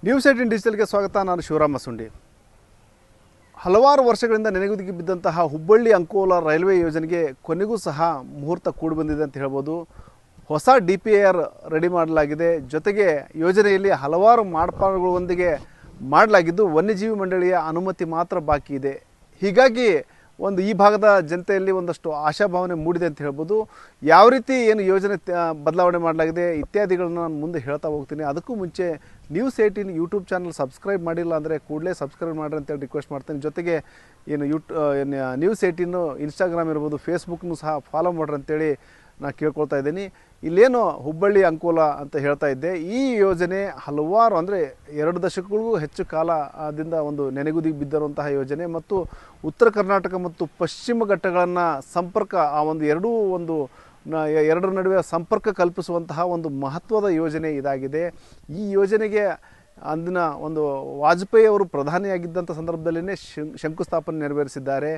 News 18 ಡಿಜಿಟಲ್ಗೆ ಸ್ವಾಗತ. ನಾನು ಶಿವರಾಮ ಮಸುಂಡಿ. ಹಲವಾರು ವರ್ಷಗಳಿಂದ ನೆನೆಗುದಿಗೆ ಬಿದ್ದಂತಹ ಹುಬ್ಬಳ್ಳಿ ಅಂಕೋಲ ರೈಲ್ವೆ ಯೋಜನೆಗೆ ಕೊನೆಗೂ ಸಹ ಮುಹೂರ್ತ ಕೂಡಿ ಬಂದಿದೆ ಅಂತ ಹೇಳ್ಬೋದು. ಹೊಸ DPR ರೆಡಿ ಮಾಡಲಾಗಿದೆ. ಜೊತೆಗೆ ಯೋಜನೆಯಲ್ಲಿ ಹಲವಾರು ಮಾರ್ಪಾಡುಗಳೊಂದಿಗೆ ಮಾಡಲಾಗಿದ್ದು ವನ್ಯಜೀವಿ ಮಂಡಳಿಯ ಅನುಮತಿ ಮಾತ್ರ ಬಾಕಿ ಇದೆ. ಹೀಗಾಗಿ ಈ ಭಾಗದ ಜನತೆಯಲ್ಲಿ ಒಂದಷ್ಟು ಆಶಾಭಾವನೆ ಮೂಡಿದೆ ಅಂತ ಹೇಳ್ಬೋದು. ಯಾವ ರೀತಿ ಏನು ಯೋಜನೆ ಬದಲಾವಣೆ ಮಾಡಲಾಗಿದೆ ಇತ್ಯಾದಿಗಳನ್ನ ನಾನು ಮುಂದೆ ಹೇಳ್ತಾ ಹೋಗ್ತೀನಿ. ಅದಕ್ಕೂ ಮುಂಚೆ ನ್ಯೂಸ್ 18 ಯೂಟ್ಯೂಬ್ ಚಾನಲ್ ಸಬ್ಸ್ಕ್ರೈಬ್ ಮಾಡಿಲ್ಲ ಅಂದರೆ ಕೂಡಲೇ ಸಬ್ಸ್ಕ್ರೈಬ್ ಮಾಡಿರಿ ಅಂತೇಳಿ ರಿಕ್ವೆಸ್ಟ್ ಮಾಡ್ತೀನಿ. ಜೊತೆಗೆ ನ್ಯೂಸ್ 18 ಇನ್ಸ್ಟಾಗ್ರಾಮ್ ಇರ್ಬೋದು, ಫೇಸ್ಬುಕ್ನು ಸಹ ಫಾಲೋ ಮಾಡ್ರಿ ಅಂತೇಳಿ ನಾನು ಕೇಳ್ಕೊಳ್ತಾ ಇದ್ದೀನಿ. ಇಲ್ಲೇನು ಹುಬ್ಬಳ್ಳಿ ಅಂಕೋಲ ಅಂತ ಹೇಳ್ತಾ ಇದ್ದೆ, ಈ ಯೋಜನೆ ಹಲವಾರು ಅಂದರೆ 2 ದಶಕಗಳಿಗೂ ಹೆಚ್ಚು ಕಾಲದಿಂದ ನೆನೆಗುದಿಗೆ ಬಿದ್ದಿರುವಂತಹ ಯೋಜನೆ ಮತ್ತು ಉತ್ತರ ಕರ್ನಾಟಕ ಮತ್ತು ಪಶ್ಚಿಮ ಘಟ್ಟಗಳನ್ನು ಸಂಪರ್ಕ ಎರಡರ ನಡುವೆ ಸಂಪರ್ಕ ಕಲ್ಪಿಸುವಂತಹ ಮಹತ್ವದ ಯೋಜನೆ ಇದಾಗಿದೆ. ಈ ಯೋಜನೆಗೆ ಅಂದಿನ ವಾಜಪೇಯಿ ಅವರು ಪ್ರಧಾನಿಯಾಗಿದ್ದಂಥ ಸಂದರ್ಭದಲ್ಲೇ ಶಂಕುಸ್ಥಾಪನೆ ನೆರವೇರಿಸಿದ್ದಾರೆ.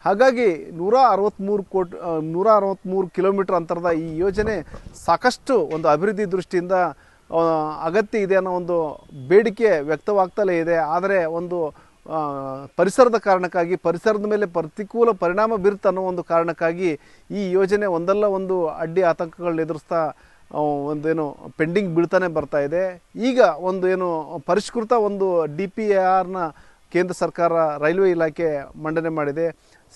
ಹಾಗಾಗಿ 163 ಕಿಲೋಮೀಟರ್ ಅಂತರದ ಈ ಯೋಜನೆ ಸಾಕಷ್ಟು ಅಭಿವೃದ್ಧಿ ದೃಷ್ಟಿಯಿಂದ ಅಗತ್ಯ ಇದೆ ಅನ್ನೋ ಬೇಡಿಕೆ ವ್ಯಕ್ತವಾಗ್ತಲೇ ಇದೆ. ಆದರೆ ಪರಿಸರದ ಕಾರಣಕ್ಕಾಗಿ, ಪರಿಸರದ ಮೇಲೆ ಪ್ರತಿಕೂಲ ಪರಿಣಾಮ ಬೀರುತ್ತೆ ಅನ್ನೋ ಕಾರಣಕ್ಕಾಗಿ ಈ ಯೋಜನೆ ಒಂದಲ್ಲ ಅಡ್ಡಿ ಆತಂಕಗಳನ್ನ ಎದುರಿಸ್ತಾ ಪೆಂಡಿಂಗ್ ಬೀಳ್ತಾನೆ ಬರ್ತಾ ಇದೆ. ಈಗ ಪರಿಷ್ಕೃತ DPRನ ಕೇಂದ್ರ ಸರ್ಕಾರ ರೈಲ್ವೆ ಇಲಾಖೆ ಮಂಡನೆ ಮಾಡಿದೆ.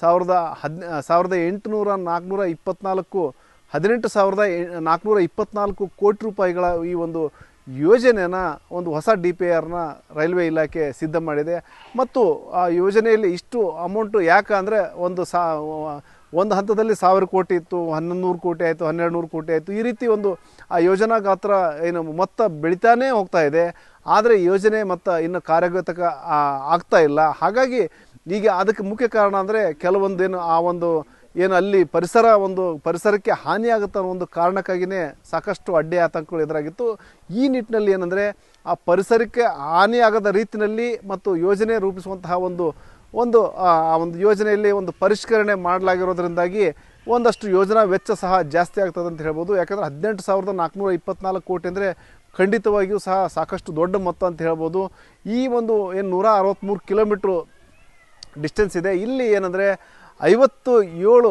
18,424 ಕೋಟಿ ರೂಪಾಯಿಗಳ ಈ ಯೋಜನೆನ ಹೊಸ DPRನ ರೈಲ್ವೆ ಇಲಾಖೆ ಸಿದ್ಧ ಮಾಡಿದೆ. ಮತ್ತು ಆ ಯೋಜನೆಯಲ್ಲಿ ಇಷ್ಟು ಅಮೌಂಟು ಯಾಕೆ ಅಂದರೆ ಒಂದು ಹಂತದಲ್ಲಿ 1000 ಕೋಟಿ ಇತ್ತು, 1100 ಕೋಟಿ ಆಯಿತು, 1200 ಕೋಟಿ ಆಯಿತು. ಈ ರೀತಿ ಆ ಯೋಜನಾ ಗಾತ್ರ ಮೊತ್ತ ಬೆಳಿತಾನೇ ಹೋಗ್ತಾ ಇದೆ. ಆದರೆ ಯೋಜನೆ ಇನ್ನು ಕಾರ್ಯಗತಕ ಆಗ್ತಾ ಇಲ್ಲ. ಹಾಗಾಗಿ ಈಗ ಅದಕ್ಕೆ ಮುಖ್ಯ ಕಾರಣ ಅಂದರೆ ಕೆಲವೊಂದು ಅಲ್ಲಿ ಪರಿಸರಕ್ಕೆ ಹಾನಿಯಾಗುತ್ತೆ ಅನ್ನೋ ಕಾರಣಕ್ಕಾಗಿಯೇ ಸಾಕಷ್ಟು ಅಡ್ಡಿ ಆತಂಕಗಳು ಎದುರಾಗಿತ್ತು. ಈ ನಿಟ್ಟಿನಲ್ಲಿ ಏನಂದರೆ ಆ ಪರಿಸರಕ್ಕೆ ಹಾನಿಯಾಗದ ರೀತಿಯಲ್ಲಿ ಮತ್ತು ಯೋಜನೆ ರೂಪಿಸುವಂತಹ ಯೋಜನೆಯಲ್ಲಿ ಪರಿಷ್ಕರಣೆ ಮಾಡಲಾಗಿರೋದ್ರಿಂದಾಗಿ ಒಂದಷ್ಟು ಯೋಜನಾ ವೆಚ್ಚ ಸಹ ಜಾಸ್ತಿ ಆಗ್ತದೆ ಅಂತ ಹೇಳ್ಬೋದು. ಯಾಕಂದರೆ 18,424 ಕೋಟಿ ಅಂದರೆ ಖಂಡಿತವಾಗಿಯೂ ಸಹ ಸಾಕಷ್ಟು ದೊಡ್ಡ ಮೊತ್ತ ಅಂತ ಹೇಳ್ಬೋದು. ಈ 163 ಕಿಲೋಮೀಟ್ರು ಡಿಸ್ಟೆನ್ಸ್ ಇದೆ. ಇಲ್ಲಿ ಏನಂದರೆ 57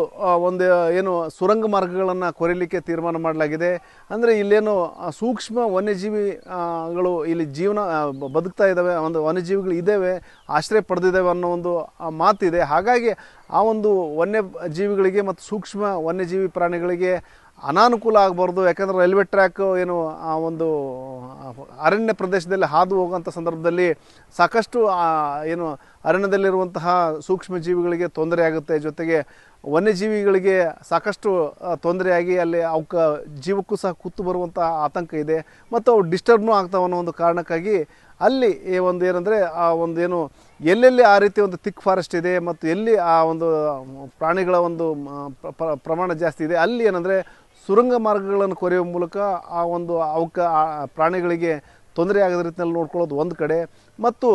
ಸುರಂಗ ಮಾರ್ಗಗಳನ್ನು ಕೊರೆಯಲಿಕ್ಕೆ ತೀರ್ಮಾನ ಮಾಡಲಾಗಿದೆ. ಅಂದರೆ ಇಲ್ಲೇನು ಸೂಕ್ಷ್ಮ ವನ್ಯಜೀವಿಗಳು ಇಲ್ಲಿ ಜೀವನ ಬದುಕ್ತಾ ಇದ್ದಾವೆ, ವನ್ಯಜೀವಿಗಳು ಇದ್ದಾವೆ, ಆಶ್ರಯ ಪಡೆದಿದ್ದಾವೆ ಅನ್ನೋ ಮಾತಿದೆ. ಹಾಗಾಗಿ ಆ ವನ್ಯಜೀವಿಗಳಿಗೆ ಮತ್ತು ಸೂಕ್ಷ್ಮ ವನ್ಯಜೀವಿ ಪ್ರಾಣಿಗಳಿಗೆ ಅನಾನುಕೂಲ ಆಗಬಾರ್ದು. ಯಾಕಂದರೆ ರೈಲ್ವೆ ಟ್ರ್ಯಾಕ್ ಅರಣ್ಯ ಪ್ರದೇಶದಲ್ಲಿ ಹಾದು ಹೋಗುವಂಥ ಸಂದರ್ಭದಲ್ಲಿ ಸಾಕಷ್ಟು ಅರಣ್ಯದಲ್ಲಿರುವಂತಹ ಸೂಕ್ಷ್ಮ ಜೀವಿಗಳಿಗೆ ತೊಂದರೆ ಆಗುತ್ತೆ. ಜೊತೆಗೆ ವನ್ಯಜೀವಿಗಳಿಗೆ ಸಾಕಷ್ಟು ತೊಂದರೆಯಾಗಿ ಅಲ್ಲಿ ಅವಕ್ಕೆ ಜೀವಕ್ಕೂ ಸಹ ಕುತ್ತು ಬರುವಂಥ ಆತಂಕ ಇದೆ ಮತ್ತು ಅವು ಡಿಸ್ಟರ್ಬ್ನೂ ಆಗ್ತಾವೆ ಅನ್ನೋ ಕಾರಣಕ್ಕಾಗಿ ಅಲ್ಲಿ ಏನಂದರೆ ಎಲ್ಲೆಲ್ಲಿ ಆ ರೀತಿ ಥಿಕ್ ಫಾರೆಸ್ಟ್ ಇದೆ ಮತ್ತು ಎಲ್ಲಿ ಆ ಪ್ರಾಣಿಗಳ ಪ್ರಮಾಣ ಜಾಸ್ತಿ ಇದೆ ಅಲ್ಲಿ ಏನಂದರೆ ಸುರಂಗ ಮಾರ್ಗಗಳನ್ನು ಕೊರೆಯುವ ಮೂಲಕ ಅವಕ್ಕೆ ಪ್ರಾಣಿಗಳಿಗೆ ತೊಂದರೆ ಆಗದ ರೀತಿಯಲ್ಲಿ ನೋಡ್ಕೊಳ್ಳೋದು ಒಂದು ಕಡೆ. ಮತ್ತು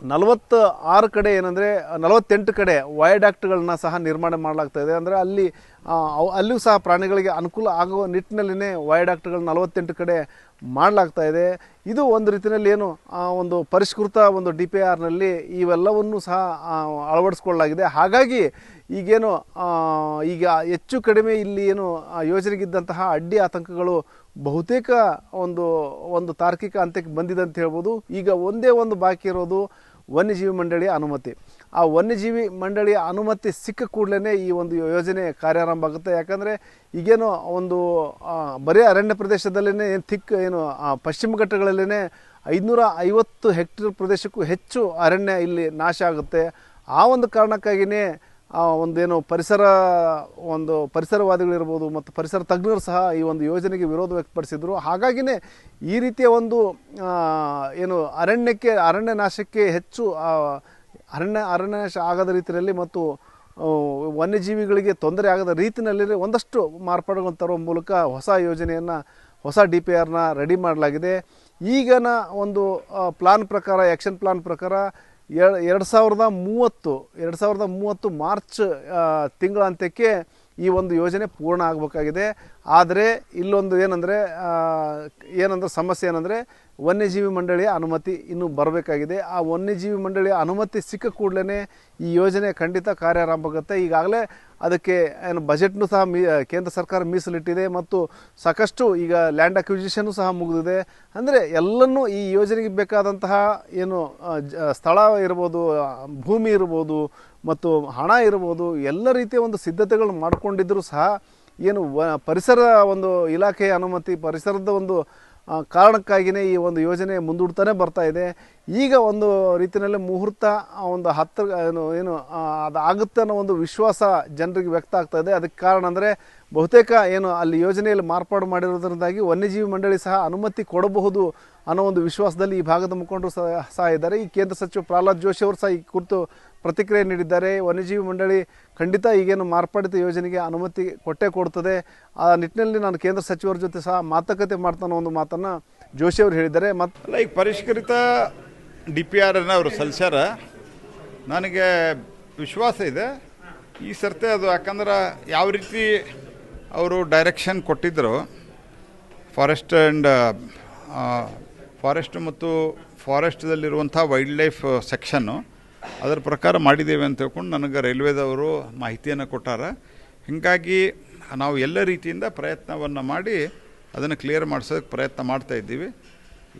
46 ಕಡೆ 48 ಕಡೆ ವಯಾಡಕ್ಟ್ಗಳನ್ನ ಸಹ ನಿರ್ಮಾಣ ಮಾಡಲಾಗ್ತಾ ಇದೆ. ಅಂದರೆ ಅಲ್ಲಿಯೂ ಸಹ ಪ್ರಾಣಿಗಳಿಗೆ ಅನುಕೂಲ ಆಗುವ ನಿಟ್ಟಿನಲ್ಲಿನೇ ವಯಾಡಕ್ಟ್ಗಳನ್ನ 48 ಕಡೆ ಮಾಡಲಾಗ್ತಾ ಇದೆ. ಇದು ಒಂದು ರೀತಿಯಲ್ಲಿ ಪರಿಷ್ಕೃತ DPRನಲ್ಲಿ ಇವೆಲ್ಲವನ್ನೂ ಸಹ ಅಳವಡಿಸ್ಕೊಳ್ಳಲಾಗಿದೆ. ಹಾಗಾಗಿ ಈಗ ಹೆಚ್ಚು ಕಡಿಮೆ ಇಲ್ಲಿ ಯೋಜನೆಗಿದ್ದಂತಹ ಅಡ್ಡಿ ಆತಂಕಗಳು ಬಹುತೇಕ ತಾರ್ಕಿಕ ಅಂತ್ಯಕ್ಕೆ ಬಂದಿದೆ ಅಂತ ಹೇಳ್ಬೋದು. ಈಗ ಒಂದೇ ಬಾಕಿ ಇರೋದು ವನ್ಯಜೀವಿ ಮಂಡಳಿಯ ಅನುಮತಿ. ಆ ವನ್ಯಜೀವಿ ಮಂಡಳಿಯ ಅನುಮತಿ ಸಿಕ್ಕ ಕೂಡಲೇ ಈ ಯೋಜನೆ ಕಾರ್ಯಾರಂಭ ಆಗುತ್ತೆ. ಯಾಕಂದರೆ ಈಗೇನು ಬರೀ ಅರಣ್ಯ ಪ್ರದೇಶದಲ್ಲೇ ಪಶ್ಚಿಮ ಘಟ್ಟಗಳಲ್ಲೇ 550 ಹೆಕ್ಟೇರ್ ಪ್ರದೇಶಕ್ಕೂ ಹೆಚ್ಚು ಅರಣ್ಯ ಇಲ್ಲಿ ನಾಶ ಆಗುತ್ತೆ. ಆ ಕಾರಣಕ್ಕಾಗಿಯೇ ಪರಿಸರವಾದಿಗಳಿರ್ಬೋದು ಮತ್ತು ಪರಿಸರ ತಜ್ಞರು ಸಹ ಈ ಯೋಜನೆಗೆ ವಿರೋಧ ವ್ಯಕ್ತಪಡಿಸಿದರು. ಹಾಗಾಗಿನೇ ಈ ರೀತಿಯ ಅರಣ್ಯ ನಾಶಕ್ಕೆ ಹೆಚ್ಚು ಅರಣ್ಯ ನಾಶ ಆಗದ ರೀತಿಯಲ್ಲಿ ಮತ್ತು ವನ್ಯಜೀವಿಗಳಿಗೆ ತೊಂದರೆ ಆಗದ ರೀತಿಯಲ್ಲಿ ಒಂದಷ್ಟು ಮಾರ್ಪಾಡುಗಳನ್ನು ತರುವ ಮೂಲಕ ಹೊಸ DPRನ ರೆಡಿ ಮಾಡಲಾಗಿದೆ. ಈಗಿನ ಪ್ಲಾನ್ ಪ್ರಕಾರ, ಆ್ಯಕ್ಷನ್ ಪ್ಲಾನ್ ಪ್ರಕಾರ 2030 ಮಾರ್ಚ್ ತಿಂಗಳಂತ್ಯಕ್ಕೆ ಈ ಯೋಜನೆ ಪೂರ್ಣ ಆಗಬೇಕಾಗಿದೆ. ಆದರೆ ಇಲ್ಲೊಂದು ಏನಂದರೆ ಸಮಸ್ಯೆ ಏನಂದರೆ ವನ್ಯಜೀವಿ ಮಂಡಳಿಯ ಅನುಮತಿ ಇನ್ನೂ ಬರಬೇಕಾಗಿದೆ. ಆ ವನ್ಯಜೀವಿ ಮಂಡಳಿಯ ಅನುಮತಿ ಸಿಕ್ಕ ಕೂಡಲೇ ಈ ಯೋಜನೆ ಖಂಡಿತ ಕಾರ್ಯಾರಂಭ ಆಗುತ್ತೆ. ಈಗಾಗಲೇ ಅದಕ್ಕೆ ಏನು ಬಜೆಟ್ನು ಸಹ ಕೇಂದ್ರ ಸರ್ಕಾರ ಮೀಸಲಿಟ್ಟಿದೆ ಮತ್ತು ಸಾಕಷ್ಟು ಈಗ ಲ್ಯಾಂಡ್ ಅಕ್ವಿಸಿಷನ್ನು ಸಹ ಮುಗಿದಿದೆ. ಅಂದರೆ ಎಲ್ಲನೂ ಈ ಯೋಜನೆಗೆ ಬೇಕಾದಂತಹ ಏನು ಸ್ಥಳ ಇರ್ಬೋದು, ಭೂಮಿ ಇರ್ಬೋದು ಮತ್ತು ಹಣ ಇರ್ಬೋದು, ಎಲ್ಲ ರೀತಿಯ ಒಂದು ಸಿದ್ಧತೆಗಳು ಮಾಡಿಕೊಂಡಿದ್ದರೂ ಸಹ ಏನು ಪರಿಸರ ಒಂದು ಇಲಾಖೆಯ ಅನುಮತಿ, ಪರಿಸರದ ಒಂದು ಕಾರಣಕ್ಕಾಗಿಯೇ ಈ ಒಂದು ಯೋಜನೆ ಮುಂದೂಡ್ತಾನೆ ಬರ್ತಾ ಇದೆ. ಈಗ ಒಂದು ರೀತಿಯಲ್ಲಿ ಮುಹೂರ್ತ ಒಂದು ಏನು ಅದು ಆಗುತ್ತೆ ಅನ್ನೋ ಒಂದು ವಿಶ್ವಾಸ ಜನರಿಗೆ ವ್ಯಕ್ತ ಆಗ್ತಾ ಇದೆ. ಅದಕ್ಕೆ ಕಾರಣ ಅಂದರೆ ಬಹುತೇಕ ಏನು ಅಲ್ಲಿ ಯೋಜನೆಯಲ್ಲಿ ಮಾರ್ಪಾಡು ಮಾಡಿರೋದ್ರಿಂದಾಗಿ ವನ್ಯಜೀವಿ ಮಂಡಳಿ ಸಹ ಅನುಮತಿ ಕೊಡಬಹುದು ಅನ್ನೋ ಒಂದು ವಿಶ್ವಾಸದಲ್ಲಿ ಈ ಭಾಗದ ಮುಖಂಡರು ಸಹ ಇದ್ದಾರೆ. ಈ ಕೇಂದ್ರ ಸಚಿವ ಪ್ರಹ್ಲಾದ್ ಜೋಶಿ ಅವರು ಸಹ ಈ ಕುರಿತು ಪ್ರತಿಕ್ರಿಯೆ ನೀಡಿದ್ದಾರೆ. ವನ್ಯಜೀವಿ ಮಂಡಳಿ ಖಂಡಿತ ಈಗೇನು ಮಾರ್ಪಾಡಿತ ಯೋಜನೆಗೆ ಅನುಮತಿ ಕೊಟ್ಟೇ ಕೊಡ್ತದೆ. ಆ ನಿಟ್ಟಿನಲ್ಲಿ ನಾನು ಕೇಂದ್ರ ಸಚಿವರ ಜೊತೆ ಸಹ ಮಾತುಕತೆ ಮಾಡ್ತಾನೋ ಒಂದು ಮಾತನ್ನು ಜೋಶಿ ಅವರು ಹೇಳಿದ್ದಾರೆ. ಅಲ್ಲ, ಈಗ ಪರಿಷ್ಕೃತ DPR ಅನ್ನು ಅವರು ಸಲ್ಲಿಸ್ಯಾರ. ನನಗೆ ವಿಶ್ವಾಸ ಇದೆ ಈ ಸರ್ತೆ ಅದು, ಯಾಕಂದ್ರೆ ಯಾವ ರೀತಿ ಅವರು ಡೈರೆಕ್ಷನ್ ಕೊಟ್ಟಿದ್ದರು ಫಾರೆಸ್ಟ್ ಮತ್ತು ಫಾರೆಸ್ಟ್ದಲ್ಲಿರುವಂಥ ವೈಲ್ಡ್ ಲೈಫ್ ಸೆಕ್ಷನ್ನು, ಅದರ ಪ್ರಕಾರ ಮಾಡಿದ್ದೇವೆ ಅಂತ ಹೇಳ್ಕೊಂಡು ನನಗೆ ರೈಲ್ವೇದವರು ಮಾಹಿತಿಯನ್ನು ಕೊಟ್ಟಾರ. ಹೀಗಾಗಿ ನಾವು ಎಲ್ಲ ರೀತಿಯಿಂದ ಪ್ರಯತ್ನವನ್ನು ಮಾಡಿ ಅದನ್ನು ಕ್ಲಿಯರ್ ಮಾಡಿಸೋದಕ್ಕೆ ಪ್ರಯತ್ನ ಮಾಡ್ತಾಯಿದ್ದೀವಿ.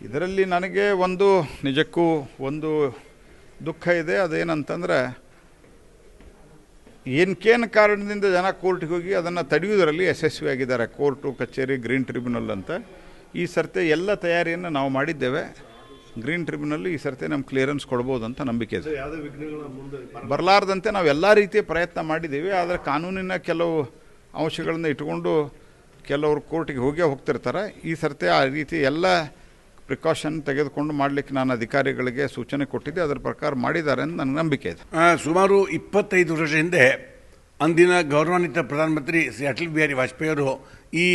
ಇದರಲ್ಲಿ ನನಗೆ ನಿಜಕ್ಕೂ ಒಂದು ದುಃಖ ಇದೆ. ಅದೇನಂತಂದರೆ ಏನಕ್ಕೇನು ಕಾರಣದಿಂದ ಜನ ಕೋರ್ಟ್ಗೆ ಹೋಗಿ ಅದನ್ನು ತಡೆಯುವುದರಲ್ಲಿ ಯಶಸ್ವಿಯಾಗಿದ್ದಾರೆ. ಕೋರ್ಟು, ಕಚೇರಿ, ಗ್ರೀನ್ ಟ್ರಿಬ್ಯುನಲ್ ಅಂತ. ಈ ಸರ್ತೆ ಎಲ್ಲ ತಯಾರಿಯನ್ನು ನಾವು ಮಾಡಿದ್ದೇವೆ. ಗ್ರೀನ್ ಟ್ರಿಬ್ಯುನಲ್ ಈ ಸರ್ತೆ ನಮ್ಮ ಕ್ಲಿಯರೆನ್ಸ್ ಕೊಡ್ಬೋದು ಅಂತ ನಂಬಿಕೆ ಇದೆ. ಬರಲಾರ್ದಂತೆ ನಾವು ಎಲ್ಲ ರೀತಿಯ ಪ್ರಯತ್ನ ಮಾಡಿದ್ದೀವಿ. ಆದರೆ ಕಾನೂನಿನ ಕೆಲವು ಅಂಶಗಳನ್ನು ಇಟ್ಕೊಂಡು ಕೆಲವರು ಕೋರ್ಟಿಗೆ ಹೋಗ್ತಿರ್ತಾರೆ. ಈ ಸರ್ತೆ ಆ ರೀತಿ ಎಲ್ಲ ಪ್ರಿಕಾಷನ್ ತೆಗೆದುಕೊಂಡು ಮಾಡಲಿಕ್ಕೆ ನಾನು ಅಧಿಕಾರಿಗಳಿಗೆ ಸೂಚನೆ ಕೊಟ್ಟಿದ್ದೆ. ಅದರ ಪ್ರಕಾರ ಮಾಡಿದ್ದಾರೆ ಅಂತ ನನಗೆ ನಂಬಿಕೆ ಇದೆ. ಸುಮಾರು 25 ವರ್ಷ ಹಿಂದೆ ಅಂದಿನ ಗೌರವಾನ್ವಿತ ಪ್ರಧಾನಮಂತ್ರಿ ಶ್ರೀ ಅಟಲ್ ಬಿಹಾರಿ ವಾಜಪೇಯಿ ಅವರು ಈ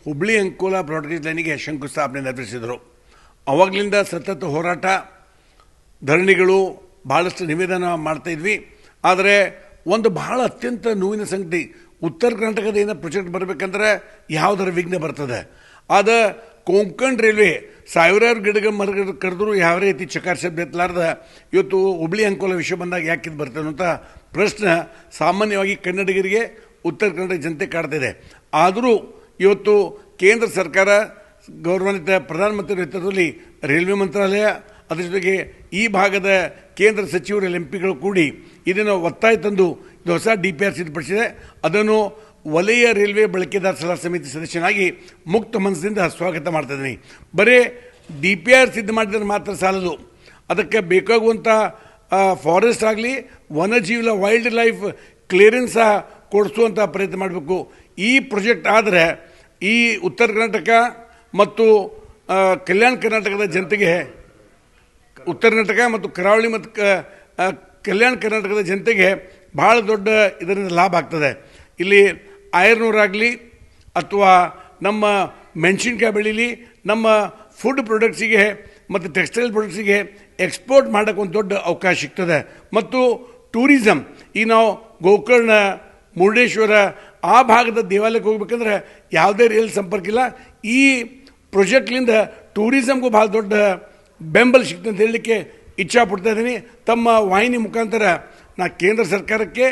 ಹುಬ್ಳಿ ಅಂಕೋಲಾ ಬ್ರಾಡ್ಗೇಜ್ ಲೈನಿಗೆ ಶಂಕುಸ್ಥಾಪನೆ ನೆರವೇರಿಸಿದರು. ಅವಾಗಲಿಂದ ಸತತ ಹೋರಾಟ, ಧರಣಿಗಳು, ಭಾಳಷ್ಟು ನಿವೇದನ ಮಾಡ್ತಾಯಿದ್ವಿ. ಆದರೆ ಒಂದು ಬಹಳ ಅತ್ಯಂತ ನೋವಿನ ಸಂಗತಿ, ಉತ್ತರ ಕರ್ನಾಟಕದ ಏನೋ ಪ್ರಾಜೆಕ್ಟ್ ಬರಬೇಕಂದ್ರೆ ಯಾವುದರ ವಿಘ್ನ ಬರ್ತದೆ. ಆದ ಕೊಂಕಣ್ ರೈಲ್ವೆ ಸಾವಿರಾರು ಮರಗಳು ಕರೆದ್ರು ಯಾವ ರೀತಿ ಚಕಾರ ಶಬ್ದ ಎತ್ತಲಾರ್ದ ಇವತ್ತು ಹುಬ್ಳಿ ಅಂಕೋಲ ವಿಷಯ ಬಂದಾಗ ಯಾಕಿದು ಬರ್ತದೆ ಅಂತ ಪ್ರಶ್ನೆ ಸಾಮಾನ್ಯವಾಗಿ ಕನ್ನಡಿಗರಿಗೆ, ಉತ್ತರ ಕನ್ನಡ ಜನತೆ ಕಾಡ್ತಿದೆ. ಆದರೂ ಇವತ್ತು ಕೇಂದ್ರ ಸರ್ಕಾರ, ಗೌರವಾನ್ವಿತ ಪ್ರಧಾನಮಂತ್ರಿ ನೇತೃತ್ವದಲ್ಲಿ ರೈಲ್ವೆ ಮಂತ್ರಾಲಯ, ಅದರ ಜೊತೆಗೆ ಈ ಭಾಗದ ಕೇಂದ್ರ ಸಚಿವರು MP ಗಳು ಕೂಡಿ ಇದನ್ನು ಒತ್ತಾಯ ತಂದು ಇದು ಹೊಸ DPR ಸಿದ್ಧಪಡಿಸಿದೆ. ಅದನ್ನು ವಲಯ ರೈಲ್ವೆ ಬಳಕೆದಾರ ಸಲಹಾ ಸಮಿತಿ ಸದಸ್ಯನಾಗಿ ಮುಕ್ತ ಮನಸ್ಸಿನಿಂದ ಸ್ವಾಗತ ಮಾಡ್ತಾ ಇದ್ದೀನಿ. ಬರೀ DPR ಸಿದ್ಧ ಮಾಡಿದ್ರೆ ಮಾತ್ರ ಸಾಲದು, ಅದಕ್ಕೆ ಬೇಕಾಗುವಂಥ ಫಾರೆಸ್ಟ್ ಆಗಲಿ, ವನ್ಯಜೀವಿ ವೈಲ್ಡ್ ಲೈಫ್ ಕ್ಲಿಯರೆನ್ಸ್ ಸಹ ಕೊಡಿಸುವಂಥ ಪ್ರಯತ್ನ ಮಾಡಬೇಕು. ಈ ಪ್ರಾಜೆಕ್ಟ್ ಆದರೆ ಈ ಉತ್ತರ ಕರ್ನಾಟಕ ಮತ್ತು ಕಲ್ಯಾಣ ಕರ್ನಾಟಕದ ಜನತೆಗೆ, ಉತ್ತರ ಕರ್ನಾಟಕ ಮತ್ತು ಕರಾವಳಿ ಮತ್ತು ಕಲ್ಯಾಣ ಕರ್ನಾಟಕದ ಜನತೆಗೆ ಭಾಳ ದೊಡ್ಡ ಇದರಿಂದ ಲಾಭ ಆಗ್ತದೆ. ಇಲ್ಲಿ ಐರನ್ ಆಗಲಿ ಅಥವಾ ನಮ್ಮ ಮೆಣಸಿನ್ಕಾಯಿ ಬೆಳೀಲಿ, ನಮ್ಮ ಫುಡ್ ಪ್ರಾಡಕ್ಟ್ಸಿಗೆ ಮತ್ತು ಟೆಕ್ಸ್ಟೈಲ್ ಪ್ರಾಡಕ್ಟ್ಸಿಗೆ ಎಕ್ಸ್ಪೋರ್ಟ್ ಮಾಡೋಕ್ಕೆ ಒಂದು ದೊಡ್ಡ ಅವಕಾಶ ಸಿಗ್ತದೆ. ಮತ್ತು ಟೂರಿಸಮ್, ಈಗ ನಾವು ಗೋಕರ್ಣ, ಮುರುಡೇಶ್ವರ ಆ ಭಾಗದ ದೇವಾಲಯಕ್ಕೆ ಹೋಗ್ಬೇಕಂದ್ರೆ ಯಾವುದೇ ರೈಲ್ ಸಂಪರ್ಕ ಇಲ್ಲ. ಈ ಪ್ರಾಜೆಕ್ಟ್ಲಿಂದ ಟೂರಿಸಮ್ಗೂ ಭಾಳ ದೊಡ್ಡ ಬೆಂಬಲ ಸಿಗ್ತದೆ ಅಂತ ಹೇಳಲಿಕ್ಕೆ ಇಚ್ಛಾಪಡ್ತಾ ಇದ್ದೀನಿ. ತಮ್ಮ ವಾಹಿನಿ ಮುಖಾಂತರ ನಾ ಕೇಂದ್ರ ಸರ್ಕಾರಕ್ಕೆ,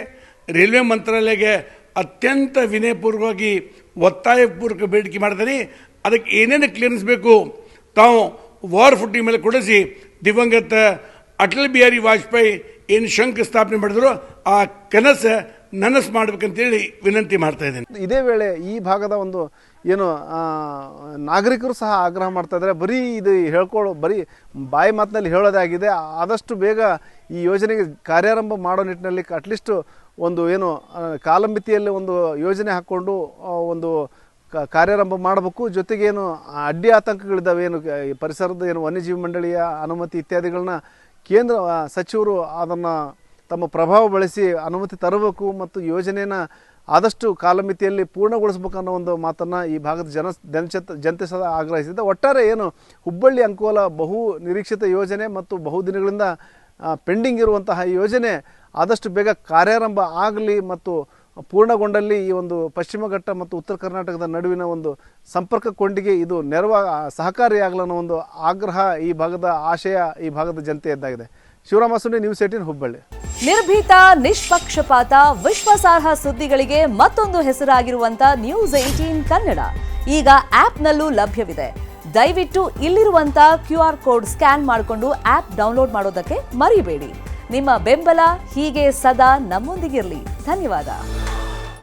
ರೈಲ್ವೆ ಮಂತ್ರಾಲಯಕ್ಕೆ ಅತ್ಯಂತ ವಿನಯಪೂರ್ವಕವಾಗಿ ಒತ್ತಾಯಪೂರ್ವಕ ಬೇಡಿಕೆ ಮಾಡ್ತೀನಿ. ಅದಕ್ಕೆ ಏನೇನು ಕ್ಲಿಯರೆನ್ಸ್ ಬೇಕು ತಾವು ವಾರ್ ಫುಟ್ಟಿ ಮೇಲೆ ಕೊಡಿಸಿ ದಿವಂಗತ ಅಟಲ್ ಬಿಹಾರಿ ವಾಜಪೇಯಿ ಏನು ಶಂಕುಸ್ಥಾಪನೆ ಮಾಡಿದ್ರು ಆ ಕನಸು ನನಸು ಮಾಡ್ಬೇಕಂತೇಳಿ ವಿನಂತಿ ಮಾಡ್ತಾ ಇದ್ದೇನೆ. ಇದೇ ವೇಳೆ ಈ ಭಾಗದ ಒಂದು ಏನು ನಾಗರಿಕರು ಸಹ ಆಗ್ರಹ ಮಾಡ್ತಾ ಇದ್ದಾರೆ. ಬರೀ ಇದು ಬರೀ ಬಾಯಿ ಮಾತಿನಲ್ಲಿ ಹೇಳೋದಾಗಿದೆ. ಆದಷ್ಟು ಬೇಗ ಈ ಯೋಜನೆಗೆ ಕಾರ್ಯಾರಂಭ ಮಾಡೋ ನಿಟ್ಟಿನಲ್ಲಿ ಅಟ್ಲೀಸ್ಟ್ ಒಂದು ಏನು ಕಾಲಮಿತಿಯಲ್ಲಿ ಒಂದು ಯೋಜನೆ ಹಾಕ್ಕೊಂಡು ಒಂದು ಕಾರ್ಯಾರಂಭ ಮಾಡಬೇಕು. ಜೊತೆಗೇನು ಅಡ್ಡಿ ಆತಂಕಗಳಿದ್ದಾವೆ, ಏನು ಪರಿಸರದ ಏನು ವನ್ಯಜೀವಿ ಮಂಡಳಿಯ ಅನುಮತಿ ಇತ್ಯಾದಿಗಳನ್ನ ಕೇಂದ್ರ ಸಚಿವರು ಅದನ್ನು ತಮ್ಮ ಪ್ರಭಾವ ಬಳಸಿ ಅನುಮತಿ ತರಬೇಕು ಮತ್ತು ಯೋಜನೆಯನ್ನು ಆದಷ್ಟು ಕಾಲಮಿತಿಯಲ್ಲಿ ಪೂರ್ಣಗೊಳಿಸಬೇಕು ಅನ್ನೋ ಒಂದು ಮಾತನ್ನು ಈ ಭಾಗದ ಜನತೆ ಸಹ ಆಗ್ರಹಿಸಿದೆ. ಒಟ್ಟಾರೆ ಏನು ಹುಬ್ಬಳ್ಳಿ ಅಂಕೋಲ ಬಹು ನಿರೀಕ್ಷಿತ ಯೋಜನೆ ಮತ್ತು ಬಹುದಿನಗಳಿಂದ ಪೆಂಡಿಂಗ್ ಇರುವಂತಹ ಯೋಜನೆ ಆದಷ್ಟು ಬೇಗ ಕಾರ್ಯಾರಂಭ ಆಗಲಿ ಮತ್ತು ಪೂರ್ಣಗೊಂಡಲ್ಲಿ ಈ ಒಂದು ಪಶ್ಚಿಮ ಘಟ್ಟ ಮತ್ತು ಉತ್ತರ ಕರ್ನಾಟಕದ ನಡುವಿನ ಒಂದು ಸಂಪರ್ಕ ಕೊಂಡಿಗೆ ಇದು ಸಹಕಾರಿಯಾಗಲು ಅನ್ನೋ ಒಂದು ಆಗ್ರಹ ಈ ಭಾಗದ ಆಶಯ ಈ ಭಾಗದ ಜನತೆಯದ್ದಾಗಿದೆ. ಶಿವರಾಮ ಮಸುಂಡಿ, ನ್ಯೂಸ್ 18 ಹುಬ್ಬಳ್ಳಿ. ನಿರ್ಭೀತ, ನಿಷ್ಪಕ್ಷಪಾತ, ವಿಶ್ವಾಸಾರ್ಹ ಸುದ್ದಿಗಳಿಗೆ ಮತ್ತೊಂದು ಹೆಸರಾಗಿರುವಂತ ನ್ಯೂಸ್ 18 ಕನ್ನಡ ಈಗ ಆಪ್ನಲ್ಲೂ ಲಭ್ಯವಿದೆ. ದಯವಿಟ್ಟು ಇಲ್ಲಿರುವಂತ QR ಕೋಡ್ ಸ್ಕ್ಯಾನ್ ಮಾಡಿಕೊಂಡು ಆಪ್ ಡೌನ್ಲೋಡ್ ಮಾಡೋದಕ್ಕೆ ಮರಿಬೇಡಿ. ನಿಮ್ಮ ಬೆಂಬಲ ಹೀಗೆ ಸದಾ ನಮ್ಮೊಂದಿಗಿರಲಿ. ಧನ್ಯವಾದ.